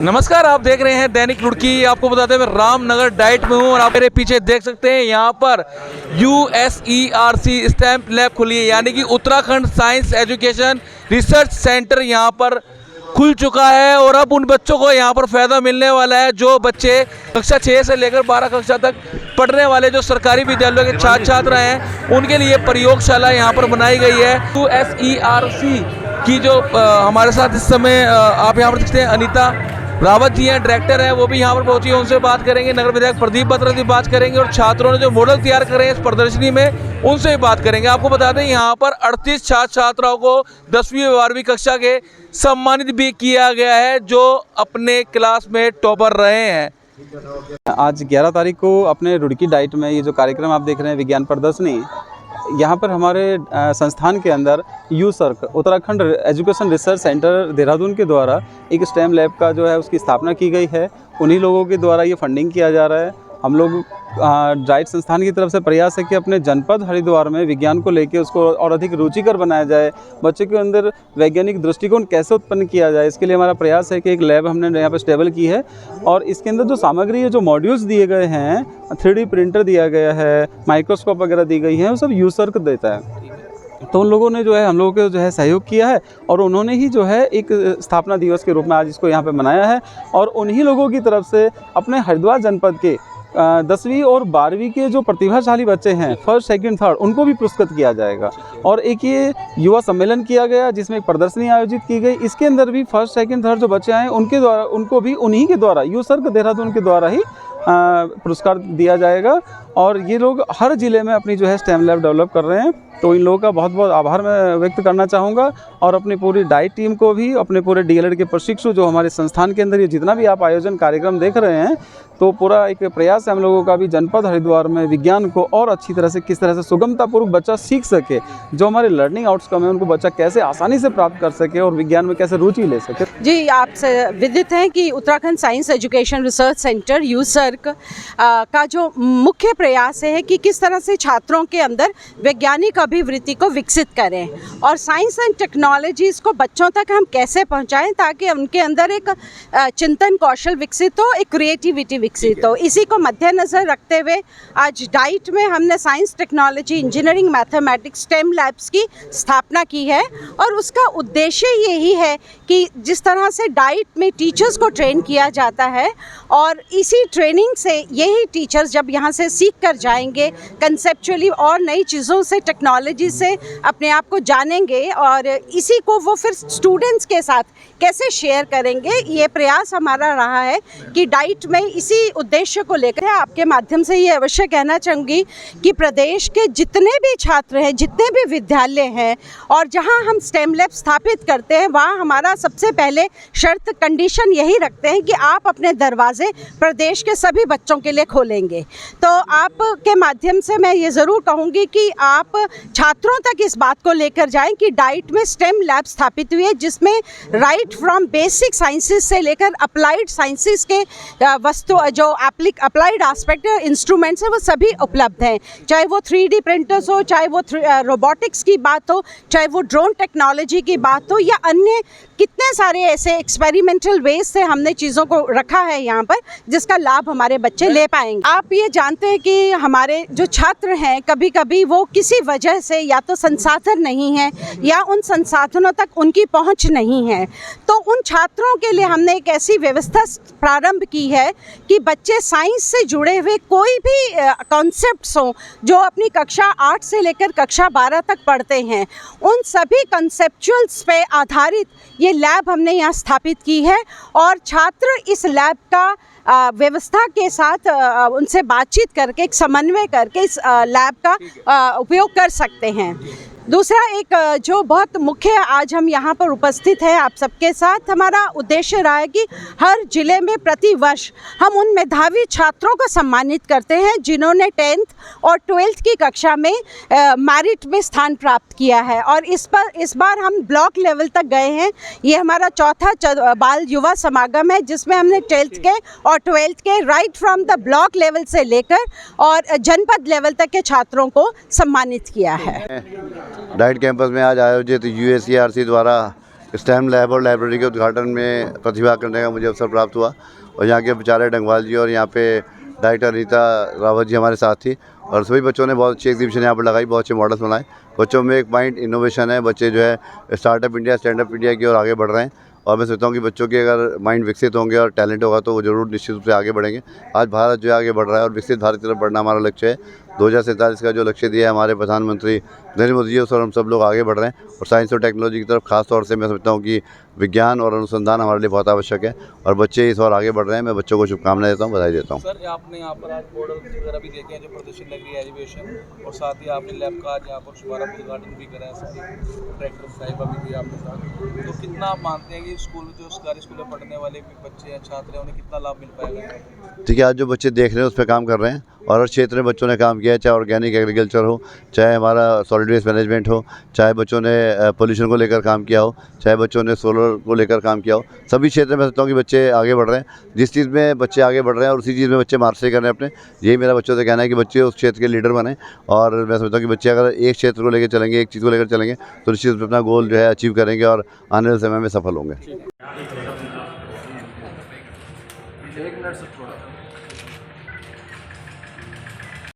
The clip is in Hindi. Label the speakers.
Speaker 1: नमस्कार, आप देख रहे हैं दैनिक रुड़की। आपको बताते हैं मैं रामनगर डाइट में हूँ और आप मेरे पीछे देख सकते हैं यहाँ पर USERC स्टैम्प लैब खुली है, यानी कि Uttarakhand science education research centre यहाँ पर खुल चुका है। और अब उन बच्चों को यहाँ पर फ़ायदा मिलने वाला है जो बच्चे कक्षा 6 से लेकर 12 कक्षा तक पढ़ने वाले जो सरकारी विद्यालयों के छात्र छात्रा हैं, उनके लिए प्रयोगशाला यहाँ पर बनाई गई है। USERC की जो हमारे साथ इस समय आप यहाँ पर देखते हैं अनीता रावत जी हैं, डायरेक्टर हैं, वो भी यहाँ पर पहुंची है। उनसे बात करेंगे। नगर विधायक प्रदीप बत्रा जी बात करेंगे और छात्रों ने जो मॉडल तैयार करे हैं इस प्रदर्शनी में, उनसे भी बात करेंगे। आपको बता दें यहाँ पर 38 छात्र छात्राओं को 10वीं व 12वीं कक्षा के सम्मानित भी किया गया है जो अपने क्लास में टॉपर रहे हैं।
Speaker 2: आज 11 तारीख को अपने रुड़की डाइट में ये जो कार्यक्रम आप देख रहे हैं विज्ञान प्रदर्शनी, यहाँ पर हमारे संस्थान के अंदर USERC Uttarakhand education research centre Dehradun के द्वारा एक स्टेम लैब का जो है उसकी स्थापना की गई है। उन्हीं लोगों के द्वारा ये फंडिंग किया जा रहा है। हम लोग डाइट संस्थान की तरफ से प्रयास है कि अपने जनपद हरिद्वार में विज्ञान को लेकर उसको और अधिक रुचिकर बनाया जाए। बच्चों के अंदर वैज्ञानिक दृष्टिकोण कैसे उत्पन्न किया जाए, इसके लिए हमारा प्रयास है कि एक लैब हमने यहाँ पर स्टेबल की है। और इसके अंदर जो सामग्री है, जो मॉड्यूल्स दिए गए हैं, 3D प्रिंटर दिया गया है, माइक्रोस्कोप वगैरह दी गई है, वो सब USERC देता है। तो उन लोगों ने जो है हम लोगों को जो है सहयोग किया है और उन्होंने ही जो है एक स्थापना दिवस के रूप में आज इसको यहाँ पे मनाया है। और उन्हीं लोगों की तरफ से अपने हरिद्वार जनपद के 10वीं और 12वीं के जो प्रतिभाशाली बच्चे हैं, फर्स्ट सेकंड थर्ड, उनको भी पुरस्कृत किया जाएगा। और एक ये युवा सम्मेलन किया गया जिसमें एक प्रदर्शनी आयोजित की गई। इसके अंदर भी फर्स्ट सेकंड थर्ड जो बच्चे आए उनके द्वारा, उनको भी उन्हीं के द्वारा USERC देहरादून के द्वारा ही पुरस्कार दिया जाएगा। और ये लोग हर ज़िले में अपनी जो है स्टेम लैब डेवलप कर रहे हैं। तो इन लोगों का बहुत बहुत आभार मैं व्यक्त करना चाहूँगा। और अपनी पूरी डाइट टीम को भी, अपने पूरे DLED के प्रशिक्षु जो हमारे संस्थान के अंदर ये जितना भी आप आयोजन कार्यक्रम देख रहे हैं, तो पूरा एक प्रयास है हम लोगों का भी जनपद हरिद्वार में विज्ञान को और अच्छी तरह से, किस तरह से सुगमतापूर्वक बच्चा सीख सके, जो हमारे लर्निंग आउटकम है उनको बच्चा कैसे आसानी से प्राप्त कर सके और विज्ञान में कैसे रुचि ले सके।
Speaker 3: जी, आपसे विदित है कि Uttarakhand science education research centre USERC का जो मुख्य प्रयास है कि किस तरह से छात्रों के अंदर वैज्ञानिक अभिवृत्ति को विकसित करें और साइंस एंड टेक्नोलॉजीज़ को बच्चों तक हम कैसे पहुंचाएं ताकि उनके अंदर एक चिंतन कौशल विकसित हो, एक क्रिएटिविटी विकसित हो। इसी को मद्देनज़र रखते हुए आज डाइट में हमने science, technology, engineering, mathematics, STEM labs की स्थापना की है। और उसका उद्देश्य यही है कि जिस तरह से डाइट में टीचर्स को ट्रेन किया जाता है और इसी ट्रेनिंग से यही टीचर्स जब यहाँ से सीख कर जाएंगे कंसेप्चुअली और नई चीज़ों से, टेक्नोलॉजी से अपने आप को जानेंगे और इसी को वो फिर स्टूडेंट्स के साथ कैसे शेयर करेंगे। ये प्रयास हमारा रहा है कि डाइट में इसी उद्देश्य को लेकर आपके माध्यम से ये अवश्य कहना चाहूँगी कि प्रदेश के जितने भी छात्र हैं, जितने भी विद्यालय हैं और जहाँ हम स्टेम लैब स्थापित करते हैं, वहाँ हमारा सबसे पहले शर्त, कंडीशन यही रखते हैं कि आप अपने दरवाजे प्रदेश के सभी बच्चों के लिए खोलेंगे। तो आपके माध्यम से मैं ये ज़रूर कहूँगी कि आप छात्रों तक इस बात को लेकर जाएं कि डाइट में स्टेम लैब स्थापित हुई है जिसमें राइट फ्रॉम बेसिक साइंसेस से लेकर अप्लाइड साइंसेस के वस्तु जो अप्लाइड एस्पेक्ट इंस्ट्रूमेंट्स हैं वो सभी उपलब्ध हैं। चाहे वो 3D प्रिंटर्स हो, चाहे वो रोबोटिक्स की बात हो, चाहे वो ड्रोन टेक्नोलॉजी की बात हो या अन्य कितने सारे ऐसे एक्सपेरिमेंटल वेज से हमने चीज़ों को रखा है यहाँ पर जिसका लाभ हमारे बच्चे ले पाएंगे। आप ये जानते हैं कि हमारे जो छात्र हैं कभी कभी वो किसी वजह से या तो संसाधन नहीं है या उन संसाधनों तक उनकी पहुँच नहीं है, तो उन छात्रों के लिए हमने एक ऐसी व्यवस्था प्रारंभ की है कि बच्चे साइंस से जुड़े हुए कोई भी कॉन्सेप्ट्स हों जो अपनी कक्षा 8 से लेकर कक्षा 12 तक पढ़ते हैं, उन सभी कॉन्सेप्चुअल्स पे आधारित ये लैब हमने यहाँ स्थापित की है। और छात्र इस लैब का व्यवस्था के साथ उनसे बातचीत करके, एक समन्वय करके इस लैब का उपयोग कर सकते हैं। दूसरा एक जो बहुत मुख्य आज हम यहाँ पर उपस्थित हैं आप सबके साथ, हमारा उद्देश्य रहा है कि हर जिले में प्रति वर्ष हम उन मेधावी छात्रों को सम्मानित करते हैं जिन्होंने 10th और 12th की कक्षा में मेरिट में स्थान प्राप्त किया है। और इस बार हम ब्लॉक लेवल तक गए हैं। ये हमारा चौथा बाल युवा समागम है जिसमें हमने 10th के और 12th के right from the block level से लेकर और जनपद लेवल तक के छात्रों को सम्मानित किया है।
Speaker 4: डाइट कैंपस में आज आयोजित USERC द्वारा स्टेम लैब और लाइब्रेरी के उद्घाटन में प्रतिभाग करने का मुझे अवसर प्राप्त हुआ और यहाँ के प्राचार्य डंगवाल जी और यहाँ पे डायरेक्टर रीता रावत जी हमारे साथ थी और सभी बच्चों ने बहुत अच्छी एग्जीबिशन यहाँ पर लगाई, बहुत अच्छे मॉडल्स बनाए। बच्चों में एक माइंड इनोवेशन है, बच्चे जो है स्टार्टअप इंडिया स्टैंडअप इंडिया की ओर आगे बढ़ रहे हैं और मैं सोचता हूँ कि बच्चों के अगर माइंड विकसित होंगे और टैलेंट होगा तो वो जरूर निश्चित रूप से आगे बढ़ेंगे। आज भारत जो है आगे बढ़ रहा है और विकसित भारत की तरफ बढ़ना हमारा लक्ष्य है। 2047 का जो लक्ष्य दिया है हमारे प्रधानमंत्री नरेंद्र मोदी जी, उस पर हम सब लोग आगे बढ़ रहे हैं और साइंस और टेक्नोलॉजी की तरफ खास तौर से मैं समझता हूँ कि विज्ञान और अनुसंधान हमारे लिए बहुत आवश्यक है और बच्चे इस ओर आगे बढ़ रहे हैं। मैं बच्चों को शुभकामनाएं देता हूँ, बधाई देता हूँ।
Speaker 1: सर आपने यहाँ पर आज मॉडल्स वगैरह भी देखे हैं जो प्रदर्शन लग रही है एजुकेशन, और साथ ही आपने लैब का आज यहाँ पर शुभारंभ उद्घाटन भी करा है, सभी डायरेक्टर साहिबा भी थी आपके साथ। तो कितना आप मानते हैं कि स्कूल जो सरकारी स्कूल में पढ़ने वाले भी बच्चे हैं, छात्र हैं, उन्हें कितना लाभ मिल पाएगा?
Speaker 4: ठीक है, आज जो बच्चे देख रहे हैं उस पर काम कर रहे हैं और हर क्षेत्र में बच्चों ने काम किया है, चाहे ऑर्गेनिक एग्रीकल्चर हो, चाहे हमारा सॉलिड वेस्ट मैनेजमेंट हो, चाहे बच्चों ने पोल्यूशन को लेकर काम किया हो, चाहे बच्चों ने सोलर को लेकर काम किया हो। सभी क्षेत्र में सोचता हूँ कि बच्चे आगे बढ़ रहे हैं। जिस चीज़ में बच्चे आगे बढ़ रहे हैं और उसी चीज़ में बच्चे मार्क्स कर रहे हैं अपने, यही मेरा बच्चों से कहना है कि बच्चे उस क्षेत्र के लीडर बने और मैं समझता हूँ कि बच्चे अगर एक क्षेत्र को लेकर चलेंगे, एक चीज़ को लेकर चलेंगे तो निश्चित रूप से अपना गोल जो है अचीव करेंगे और आने वाले समय में सफल होंगे।
Speaker 1: एक मिनट से थोड़ा